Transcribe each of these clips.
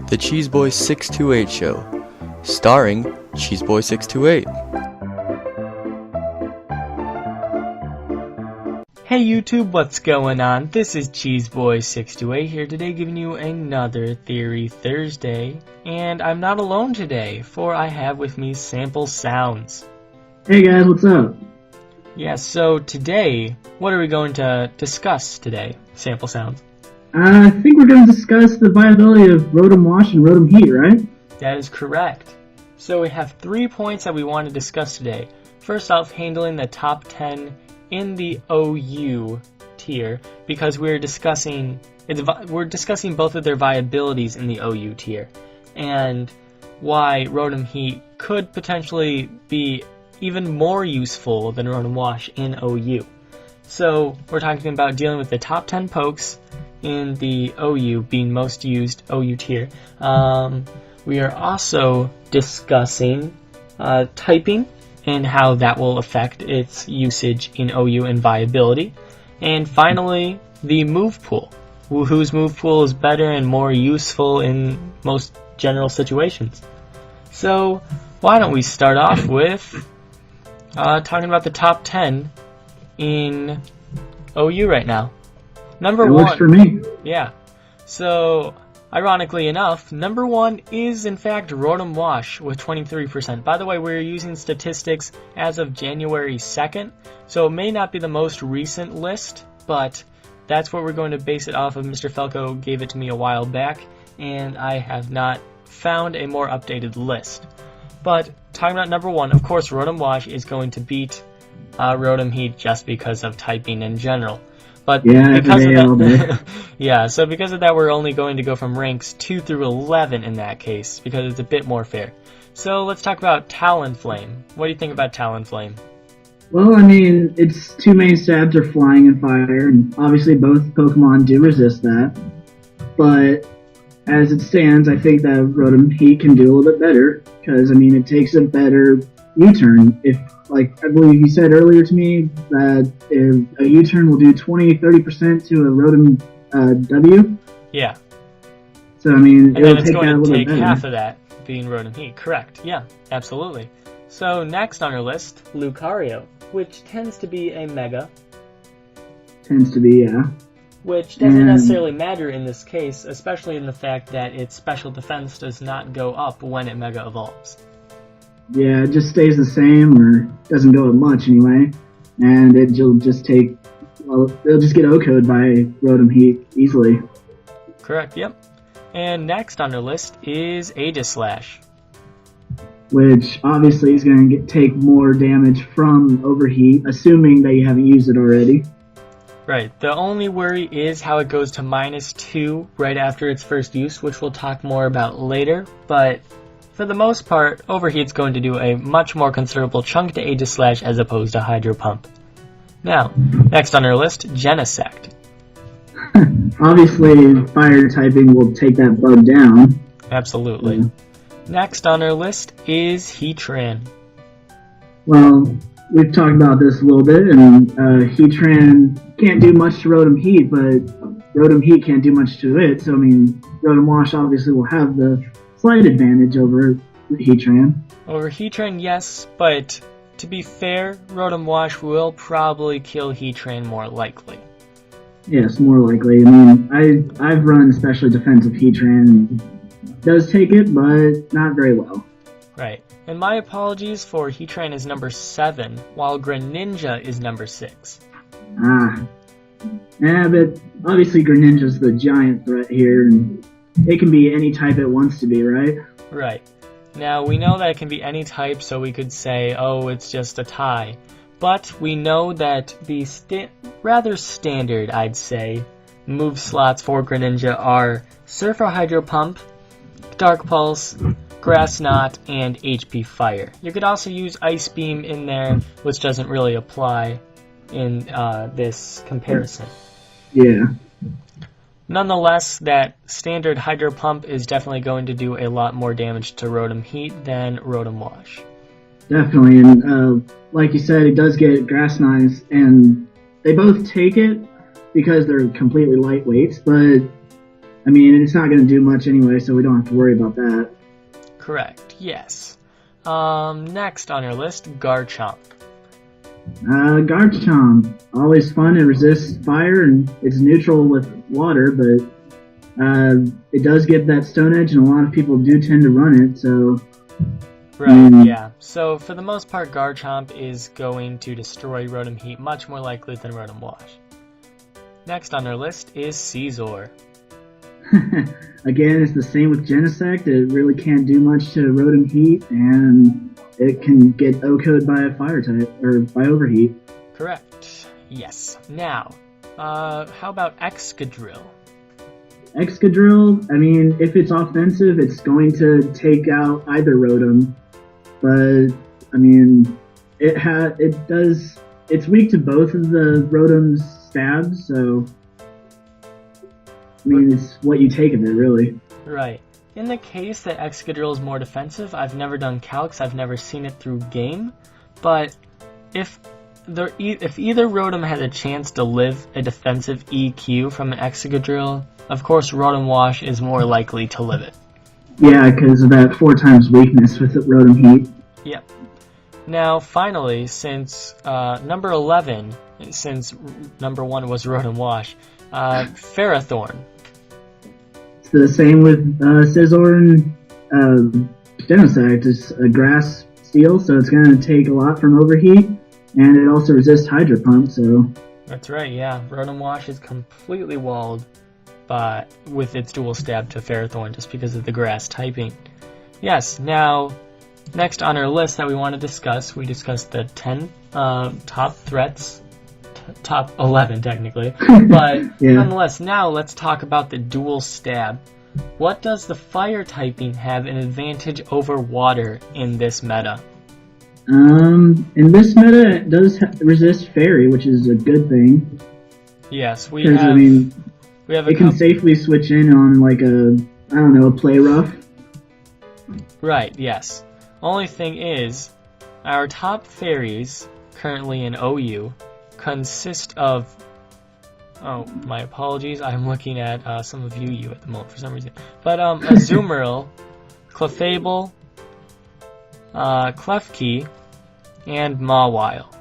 The Cheeseboy 628 Show, starring Cheeseboy 628. Hey YouTube, what's going on? This is Cheeseboy 628 here today giving you another Theory Thursday. And I'm not alone today, for I have with me SampleSounds. Hey guys, what's up? Yeah, so today, what are we going to discuss today, SampleSounds? I think we're going to discuss the viability of Rotom-Wash and Rotom-Heat, right? That is correct. So we have 3 points that we want to discuss today. First off, handling the top 10 in the OU tier, because we're discussing both of their viabilities in the OU tier, and why Rotom-Heat could potentially be even more useful than Rotom-Wash in OU. So we're talking about dealing with the top 10 pokes in the OU being most used OU tier. We are also discussing typing and how that will affect its usage in OU and viability. And finally, the move pool. Whose move pool is better and more useful in most general situations. So why don't we start off with talking about the top 10 in OU right now. Number that one. Works for me. Yeah. So, ironically enough, number one is in fact Rotom-Wash with 23%. By the way, we're using statistics as of January 2nd, so it may not be the most recent list, but that's what we're going to base it off of. Mr. Felco gave it to me a while back, and I have not found a more updated list. But, talking about number one, of course, Rotom-Wash is going to beat Rotom-Heat just because of typing in general. But because of that, so because of that, we're only going to go from ranks 2 through 11 in that case, because it's a bit more fair. So let's talk about Talonflame. What do you think about Talonflame? Well, I mean, its two main stabs are Flying and Fire, and obviously both Pokemon do resist that. But as it stands, I think that Rotom-Heat can do a little bit better, because, I mean, it takes a better U-turn. If, like, I believe you said earlier to me that if a U-turn will do 20-30% to a Rotom W. Yeah. So, I mean, and it'll then it's take that a going to little take better. half of that being Rotom-Heat. Correct. Yeah, absolutely. So next on our list, Lucario, which tends to be a Mega. Tends to be, yeah. Which doesn't necessarily matter in this case, especially in the fact that its special defense does not go up when it Mega Evolves. Yeah, it just stays the same, or doesn't go up much anyway, and it'll just get OHKO'd by Rotom-Heat easily. Correct, yep. And next on our list is Aegislash. Which obviously is going to take more damage from Overheat, assuming that you haven't used it already. Right, the only worry is how it goes to -2 right after its first use, which we'll talk more about later, but for the most part, Overheat's going to do a much more considerable chunk to Aegislash as opposed to Hydro Pump. Now, next on our list, Genesect. Obviously, Fire typing will take that bug down. Absolutely. Yeah. Next on our list is Heatran. Well, we've talked about this a little bit, and Heatran can't do much to Rotom-Heat, but Rotom-Heat can't do much to it, so I mean, Rotom-Wash obviously will have the slight advantage over Heatran. Over Heatran, yes, but to be fair, Rotom-Wash will probably kill Heatran more likely. Yes, more likely. I mean, I've run specially defensive Heatran, and does take it, but not very well. Right. And my apologies for Heatran is number 7, while Greninja is number 6. Yeah, but obviously Greninja's the giant threat here, and it can be any type it wants to be, right? Right. Now, we know that it can be any type, so we could say, oh, it's just a tie. But we know that the rather standard, I'd say, move slots for Greninja are Surf or Hydro Pump, Dark Pulse, Grass Knot, and HP Fire. You could also use Ice Beam in there, which doesn't really apply in this comparison. Yeah. Nonetheless, that standard Hydro Pump is definitely going to do a lot more damage to Rotom-Heat than Rotom-Wash. Definitely, and like you said, it does get Grass Knives, and they both take it because they're completely lightweights, but I mean, it's not going to do much anyway, so we don't have to worry about that. Correct, yes. Next on our list, Garchomp. Garchomp, always fun. It resists fire and it's neutral with water, but it does get that Stone Edge, and a lot of people do tend to run it, so... Right, yeah. So, for the most part, Garchomp is going to destroy Rotom-Heat much more likely than Rotom-Wash. Next on our list is Scizor. Again, it's the same with Genesect. It really can't do much to Rotom-Heat, and it can get OHKO'd by a fire type, or by Overheat. Correct. Yes. Now, how about Excadrill? Excadrill, I mean, if it's offensive, it's going to take out either Rotom. But, I mean, it's weak to both of the Rotom's stabs, so, I mean, it's what you take of it, really. Right. In the case that Excadrill is more defensive, I've never done calcs, I've never seen it through game, but if either Rotom has a chance to live a defensive EQ from an Excadrill, of course Rotom-Wash is more likely to live it. Yeah, because of that 4 times weakness with Rotom-Heat. Yep. Now, finally, since number 11, since number 1 was Rotom-Wash, Ferrothorn. It's the same with Scizor and Genesect. It's a grass steel, so it's going to take a lot from Overheat, and it also resists Hydro Pump, so... That's right, yeah. Rotom-Wash is completely walled with its dual stab to Ferrothorn just because of the grass typing. Yes, now, next on our list that we want to discuss, we discussed the 10 top threats, top 11 technically, but yeah. Nonetheless, now let's talk about the dual stab. What does the fire typing have an advantage over water in this meta? In this meta, it does resist Fairy, which is a good thing. Yes, we have... I mean, it can safely switch in on, like, a play rough. Right, yes. Only thing is, our top fairies, currently in OU, consist of... Oh, my apologies, I'm looking at some of UU at the moment for some reason. But, Azumarill, Clefable, Klefki, and Mawile.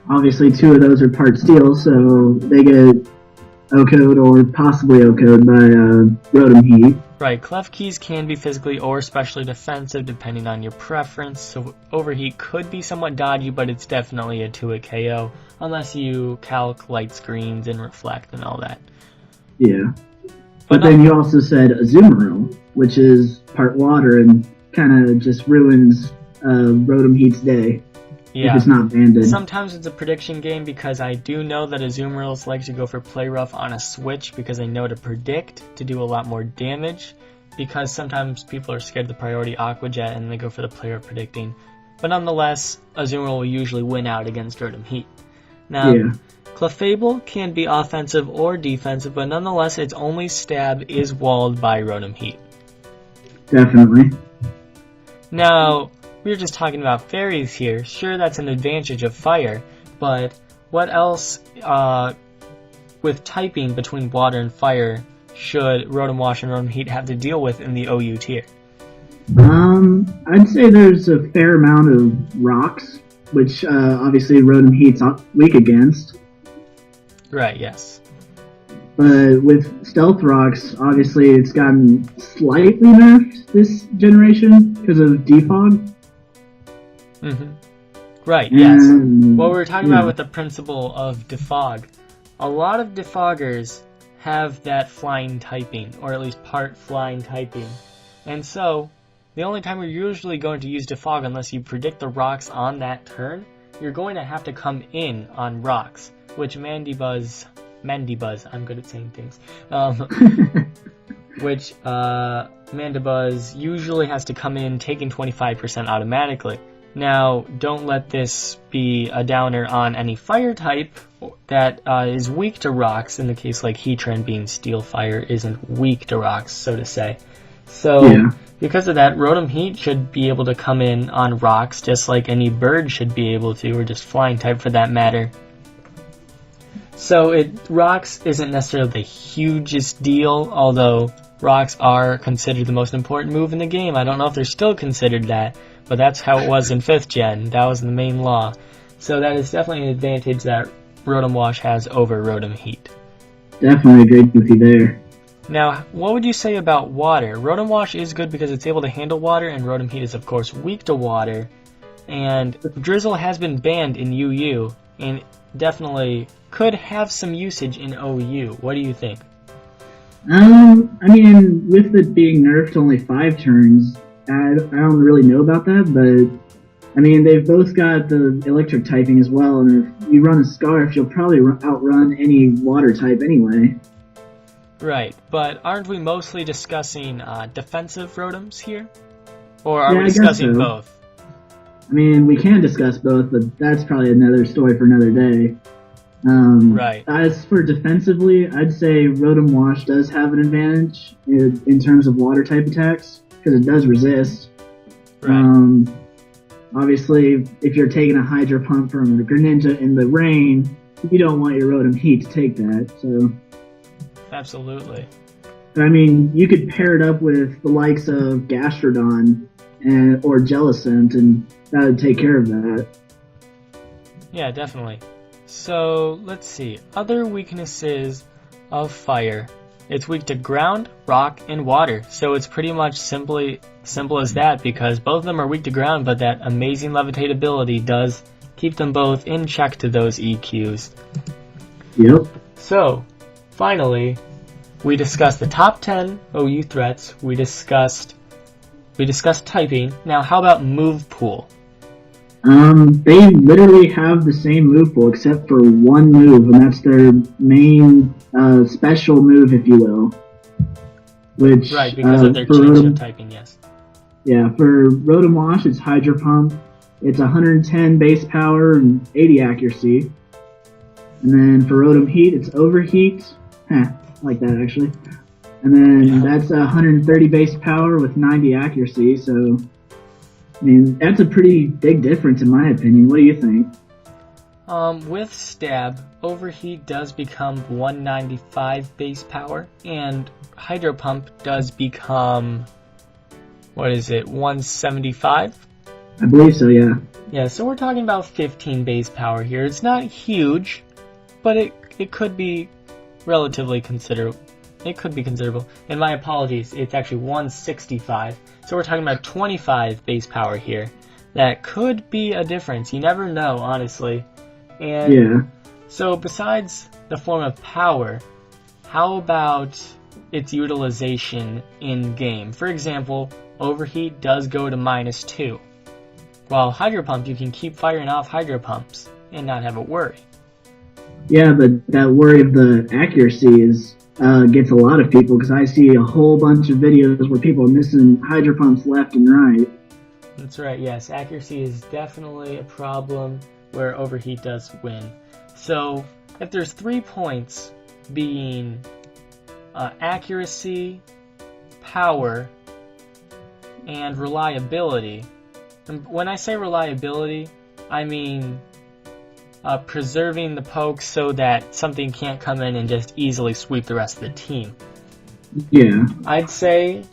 Obviously, 2 of those are part steel, so they get OHKO'd or possibly OHKO'd by Rotom-Heat. Right, Klefkis can be physically or especially defensive depending on your preference, so Overheat could be somewhat dodgy, but it's definitely a 2-hit KO, unless you calc light screens and reflect and all that. Yeah. But then you also said Azumarill, which is part water and kind of just ruins Rotom-Heat's day. Yeah. If it's not banded. Sometimes it's a prediction game because I do know that Azumarill likes to go for play rough on a switch because they know to predict to do a lot more damage, because sometimes people are scared of the priority Aqua Jet and they go for the play rough predicting. But nonetheless, Azumarill will usually win out against Rotom-Heat. Now, yeah. Clefable can be offensive or defensive, but nonetheless its only stab is walled by Rotom-Heat. Definitely. Now, we were just talking about fairies here. Sure, that's an advantage of fire, but what else with typing between water and fire should Rotom-Wash and Rotom-Heat have to deal with in the OU tier? I'd say there's a fair amount of rocks, which obviously Rotom-Heat's weak against. Right, yes. But with Stealth Rocks, obviously it's gotten slightly nerfed this generation because of Defog. Mm-hmm. Right, yes. What we were talking about with the principle of defog, a lot of defoggers have that flying typing, or at least part flying typing. And so, the only time you're usually going to use defog unless you predict the rocks on that turn, you're going to have to come in on rocks, which Mandibuzz, I'm good at saying things, which Mandibuzz usually has to come in taking 25% automatically. Now, don't let this be a downer on any fire type that is weak to rocks, in the case like Heatran being Steel Fire isn't weak to rocks, so to say. So, because of that, Rotom-Heat should be able to come in on rocks just like any bird should be able to, or just flying type for that matter. So rocks isn't necessarily the hugest deal, although rocks are considered the most important move in the game. I don't know if they're still considered that, but that's how it was in 5th gen. That was the main law. So that is definitely an advantage that Rotom-Wash has over Rotom-Heat. Definitely agree with you there. Now, what would you say about water? Rotom-Wash is good because it's able to handle water, and Rotom-Heat is of course weak to water. And Drizzle has been banned in UU, and definitely could have some usage in OU. What do you think? I mean, with it being nerfed to only 5 turns, I don't really know about that, but I mean, they've both got the electric typing as well, and if you run a Scarf, you'll probably outrun any water type anyway. Right, but aren't we mostly discussing defensive Rotoms here? Or are we I guess discussing so. both? I mean, we can discuss both, but that's probably another story for another day. Right. As for defensively, I'd say Rotom-Wash does have an advantage in terms of water type attacks, because it does resist. Right. Obviously, if you're taking a Hydro Pump from a Greninja in the rain, you don't want your Rotom-Heat to take that, so... Absolutely. I mean, you could pair it up with the likes of Gastrodon or Jellicent, and that would take care of that. Yeah, definitely. So, let's see. Other weaknesses of fire. It's weak to ground, rock, and water. So it's pretty much simple as that, because both of them are weak to ground, but that amazing levitate ability does keep them both in check to those EQs. Yep. So, finally, we discussed the top 10 OU threats. We discussed typing. Now, how about move pool? They literally have the same move pool except for one move, and that's their main special move, if you will. Which Right, because of their change of typing, yes. Yeah, for Rotom-Wash, it's Hydro Pump. It's 110 base power and 80 accuracy. And then for Rotom-Heat, it's Overheat. I like that, actually. And then that's 130 base power with 90 accuracy, so... I mean, that's a pretty big difference in my opinion. What do you think? With Stab, Overheat does become 195 base power, and Hydro Pump does become, 175? I believe so, yeah. Yeah, so we're talking about 15 base power here. It's not huge, but it could be relatively considerable. It could be considerable. And my apologies, it's actually 165. So we're talking about 25 base power here. That could be a difference. You never know, honestly. And yeah. So besides the form of power, how about its utilization in-game? For example, Overheat does go to -2. While Hydro Pump, you can keep firing off Hydro Pumps and not have a worry. Yeah, but that worry of the accuracy gets a lot of people, because I see a whole bunch of videos where people are missing Hydro Pumps left and right. That's right, yes. Accuracy is definitely a problem where Overheat does win. So, if there's 3 points being accuracy, power, and reliability, and when I say reliability, I mean preserving the poke so that something can't come in and just easily sweep the rest of the team. Yeah. I'd say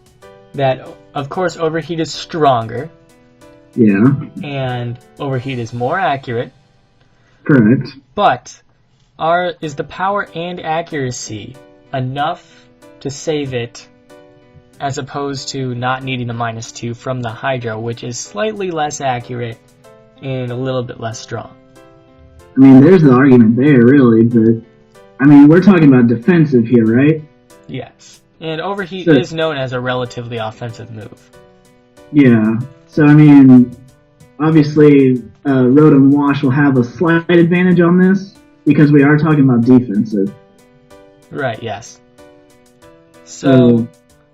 that, of course, Overheat is stronger. Yeah. And Overheat is more accurate. Correct. But is the power and accuracy enough to save it, as opposed to not needing a -2 from the Hydro, which is slightly less accurate and a little bit less strong? I mean, there's the argument there, really, but... I mean, we're talking about defensive here, right? Yes. And Overheat is known as a relatively offensive move. Yeah. So, I mean, obviously, Rotom-Wash will have a slight advantage on this, because we are talking about defensive. Right, yes. So,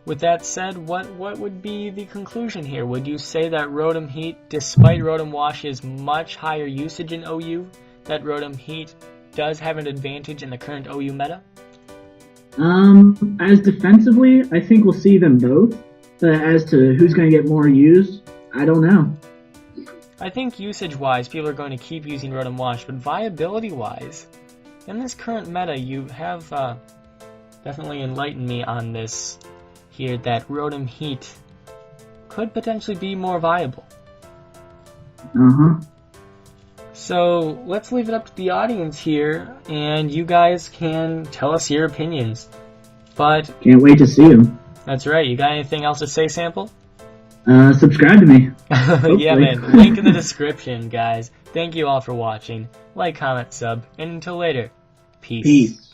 with that said, what would be the conclusion here? Would you say that Rotom-Heat, despite Rotom-Wash's much higher usage in OU, that Rotom-Heat does have an advantage in the current OU meta? As defensively, I think we'll see them both. But as to who's going to get more used, I don't know. I think usage-wise, people are going to keep using Rotom-Wash, but viability-wise, in this current meta, you have definitely enlightened me on this here, that Rotom-Heat could potentially be more viable. Uh-huh. So let's leave it up to the audience here, and you guys can tell us your opinions. But Can't wait to see him. that's right. You got anything else to say, Sample? Subscribe to me. Yeah, man. Link in the description, guys. Thank you all for watching. Like, comment, sub, and until later, peace. Peace.